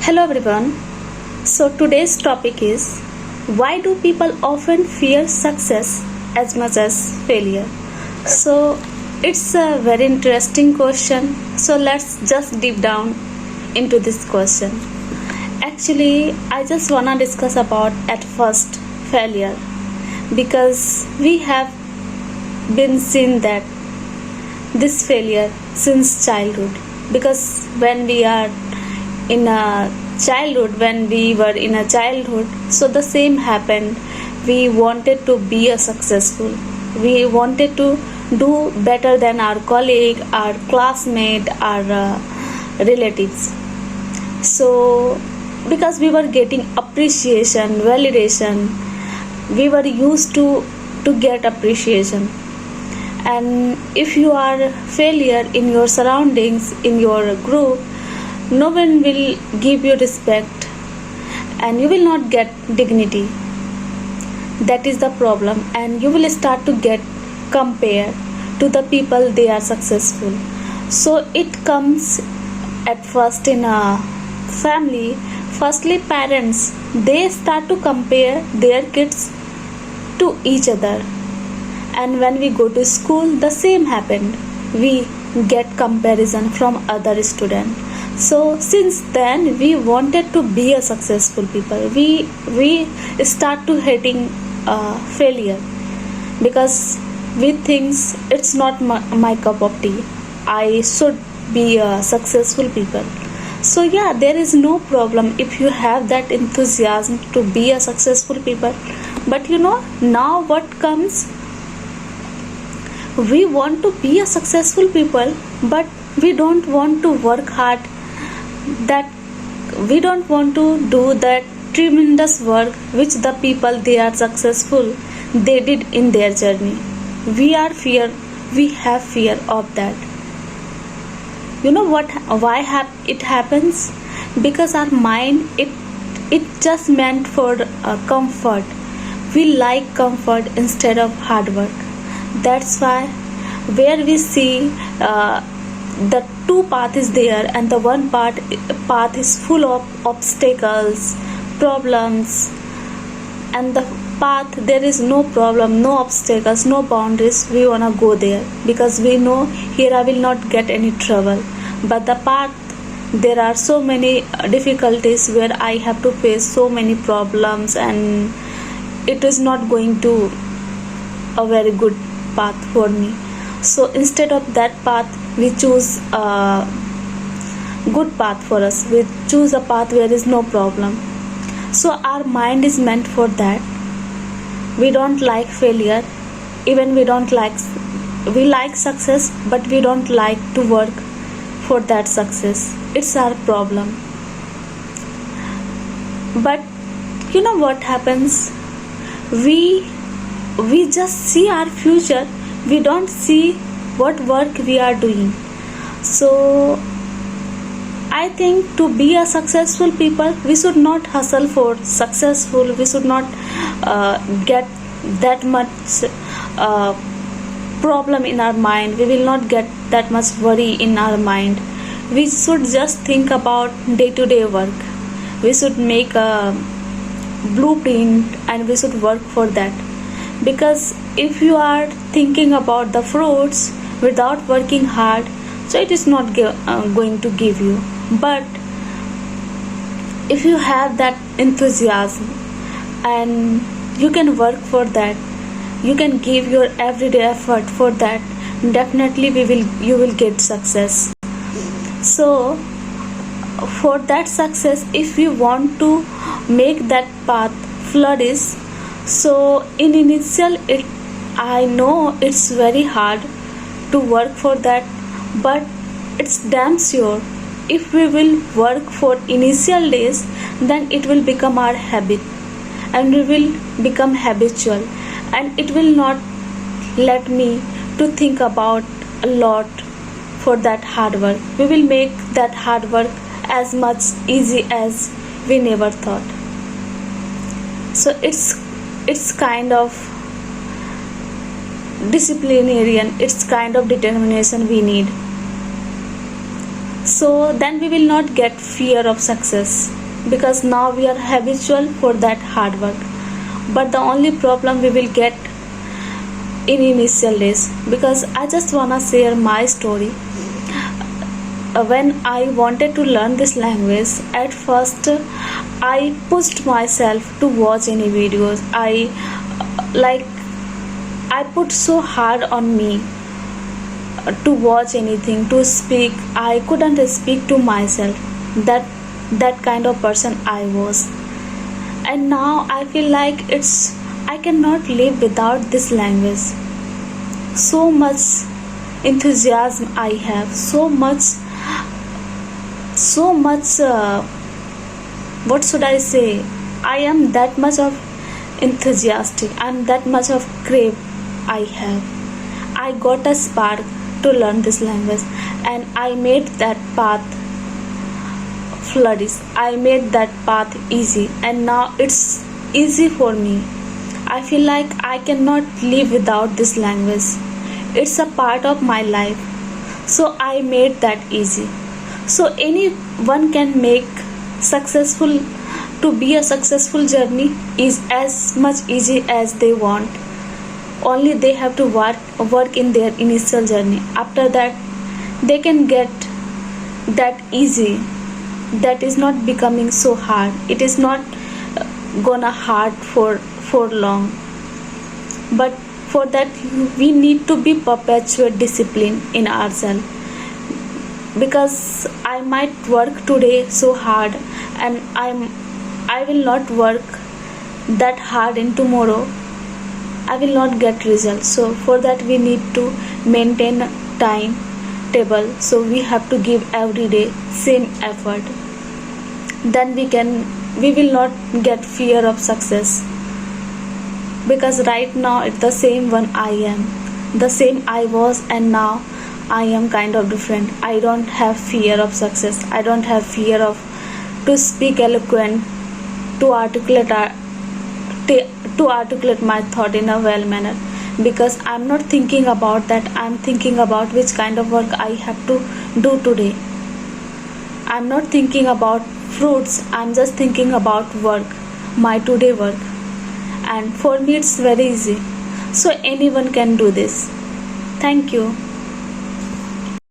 Hello everyone. So today's topic is, why do people often fear success as much as failure? So it's a very interesting question. So let's just deep down into this question. Actually, I just wanna discuss about at first failure, because we have been seeing that this failure since childhood, because when we were in a childhood, so the same happened. We wanted to be a successful, we wanted to do better than our colleague, our classmate, our relatives. So because we were getting appreciation, validation, we were used to get appreciation. And if you are failure in your surroundings, in your group, no one will give you respect and you will not get dignity. That is the problem, and you will start to get compared to the people they are successful. So it comes at first in a family. Firstly, parents, they start to compare their kids to each other, and when we go to school, the same happened. We get comparison from other students. So since then we wanted to be a successful people. We start to hating failure, because we thinks it's not my cup of tea. I should be a successful people. So yeah, there is no problem if you have that enthusiasm to be a successful people. But now what comes, we want to be a successful people, but we don't want to work hard, that we don't want to do that tremendous work which the people they are successful they did in their journey. We have fear of that. You know what, why it happens? Because our mind, it just meant for comfort. We like comfort instead of hard work. That's why where we see the two path is there, and the one path is full of obstacles, problems, and the path there is no problem, no obstacles, no boundaries, we wanna go there because we know here I will not get any trouble. But the path, there are so many difficulties where I have to face so many problems, and it is not going to a very good path for me. So instead of that path, we choose a good path for us. We choose a path where is no problem. So our mind is meant for that. We don't like failure, even we like success, but we don't like to work for that success. It's our problem. But you know what happens, we just see our future, we don't see what work we are doing. So I think to be a successful people, we should not hustle for successful, we should not get that much problem in our mind, we will not get that much worry in our mind. We should just think about day-to-day work. We should make a blueprint and we should work for that. Because if you are thinking about the fruits without working hard, so it is not going to give you. But if you have that enthusiasm and you can work for that, you can give your everyday effort for that, definitely you will get success. So for that success, if you want to make that path flourish, so in initial I know it's very hard to work for that, but it's damn sure if we will work for initial days, then it will become our habit, and we will become habitual, and it will not let me to think about a lot for that hard work. We will make that hard work as much easy as we never thought. So it's kind of disciplinarian, it's kind of determination we need. So then we will not get fear of success, because now we are habitual for that hard work. But the only problem we will get in initial days, because I just wanna share my story. When I wanted to learn this language, at first I pushed myself to watch any videos. Like I put so hard on me to watch anything, to speak. I couldn't speak to myself. That kind of person I was. And now I feel like I cannot live without this language. So much enthusiasm I have, so much what should I say, I am that much of enthusiastic, I'm that much of crave I have. I got a spark to learn this language, and I made that path flourish. I made that path easy, and now it's easy for me. I feel like I cannot live without this language. It's a part of my life. So I made that easy. So anyone can make successful to be a successful journey is as much easy as they want. Only they have to work in their initial journey. After that they can get that easy. That is not becoming so hard. It is not gonna hard for long. But for that we need to be perpetuate discipline in ourselves, because I might work today so hard, and I will not work that hard in tomorrow. I will not get results. So for that we need to maintain a time table. So we have to give every day same effort. Then we will not get fear of success, because right now it's the same one I am, the same I was, and now I am kind of different. I don't have fear of success. I don't have fear of to speak eloquent, to articulate my thought in a well manner, because I'm not thinking about that. I'm thinking about which kind of work I have to do today. I'm not thinking about fruits. I'm just thinking about work, my today work. And for me it's very easy. So anyone can do this. Thank you.